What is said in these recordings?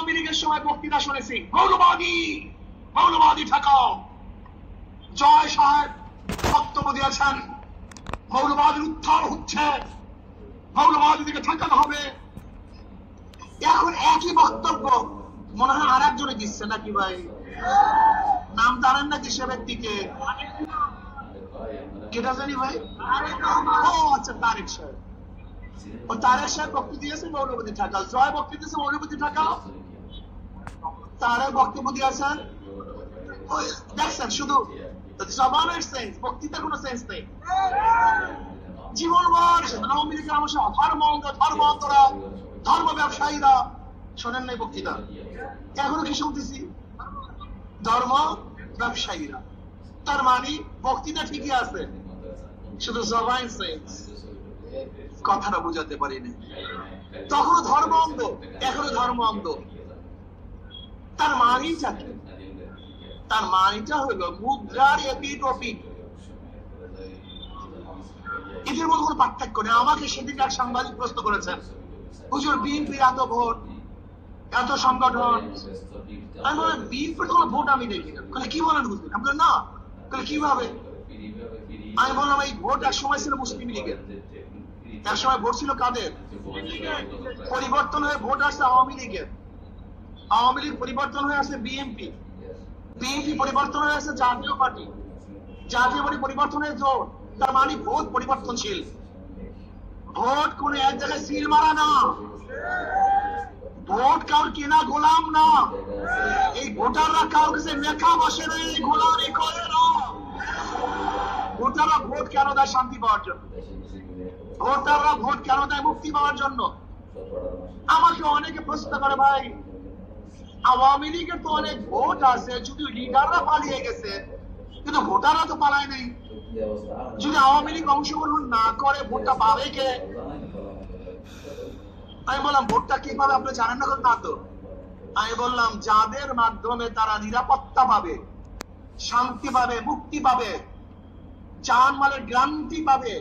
আওয়ামী লীগের সময় বক্তৃতা শুনেছি, মৌলবাদী ঠেকাও। জয় সাহেব বক্তব্য দিয়েছেন, মৌলবাদীর উত্থান হচ্ছে, মৌলবাদীদেরকে ঠেকানো হবে। এখন একই বক্তব্য মনে হয় আর একজনে দিচ্ছে নাকি ভাই? নাম জানেন নাকি সে ব্যক্তিকে? কেটা জানি ভাই? ও আচ্ছা, তারেক সাহেব। ও তারেক সাহেব বক্তব্য দিয়েছে মৌলবাদী ঠেকাও। জয় বক্তব্য দিয়েছে মৌলবাদী ঠেকাও। তারেক বক্তব্য দিয়েছেন, দেখছেন শুধু জবানের সেন্স, বক্তৃতার কোনো সেন্স নেই। জীবনভর আওয়ামী লীগের আমার ধর্মান্তরা, ধর্ম ব্যবসায়ীরা শোনেন নাই বক্তৃতা, এখনো কি শুনতেছি? ধর্ম ব্যবসায়ীরা। তার মানে বক্তৃতা ঠিকই আছে, শুধু জবান সেন্স, কথাটা বুঝাতে পারিনি। তখনও ধর্ম অন্ধ, এখনো ধর্ম অন্ধ। তার মানিটা কি? তার মানিটা হলো মুদ্রার এপিট ওপিট, এদের মধ্যে কোনো পার্থক্য নেই। আমাকে সেদিন এক সাংবাদিক প্রশ্ন করেছেন, হুজুর বিএনপির এত ভোট, এত সংগঠন, আমি বললাম বিএনপির কোনো ভোট আমি দেখি না। কি বলেন হুজুর? আমি বললাম না। কিভাবে? আমি বললাম এই ভোট এক সময় ছিল মুসলিম লীগের, এক সময় ভোট ছিল কাদের? পরিবর্তন হয়ে ভোট আসছে আওয়ামী লীগের, আওয়ামী লীগ পরিবর্তন হয়ে আসছে বিএনপি, বিএনপি পরিবর্তন হয়ে আসছে জাতীয় পার্টি, জাতীয় পার্টি পরিবর্তন হয়ে জোট। তার মানে ভোট পরিবর্তনশীল। ভোট কোন এক জায়গায় সিল মারা না, ভোট কাউর কেনা গোলাম না। এই ভোটাররা কাউর কাছে লেখা বসে না, গোলামি করে না। ভোটাররা ভোট কেন দেয়? শান্তি পাওয়ার জন্য। ভোটাররা ভোট কেন দেয়? মুক্তি পাওয়ার জন্য। আমাকে অনেকে প্রশ্ন করে, ভাই আওয়ামী লীগের তো অনেক ভোট আছে, যদি লিডাররা পালিয়ে গেছে, কিন্তু ভোটাররা তো পালায় নাই। যদি আওয়ামী লীগ অংশগ্রহণ না করে ভোটটা পাবে কে? আমি বললাম ভোটটা কিভাবে আপনি জানেন না তো? আমি বললাম যাদের মাধ্যমে তারা নিরাপত্তা পাবে, শান্তি পাবে, মুক্তি পাবে, জানমালের গ্যারান্টি পাবে,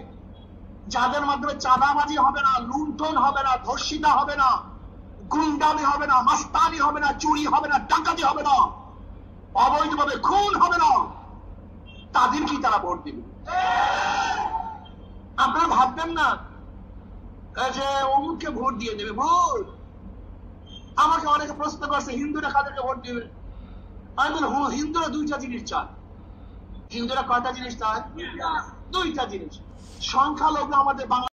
যাদের মাধ্যমে চাঁদাবাজি হবে না, লুণ্ঠন হবে না, ধর্ষিতা হবে না, গুন্ডামি হবে না, মাস্তানি হবে না, চুরি হবে না, ডাকাতি হবে না, অবৈধভাবে খুন হবে না, তাদের কি তারা ভোট দিবে? আপনারা ভাববেন না যে অমুককে ভোট দিয়ে দেবে। ভোট আমাকে অনেকে প্রশ্ন করছে, হিন্দুরা কাদেরকে ভোট দিবে? আমি বলি হিন্দুরা দুইটা জিনিস চায়। হিন্দুরা কয়টা জিনিস চায়? দুইটা জিনিস। সংখ্যালঘু আমাদের বাংলা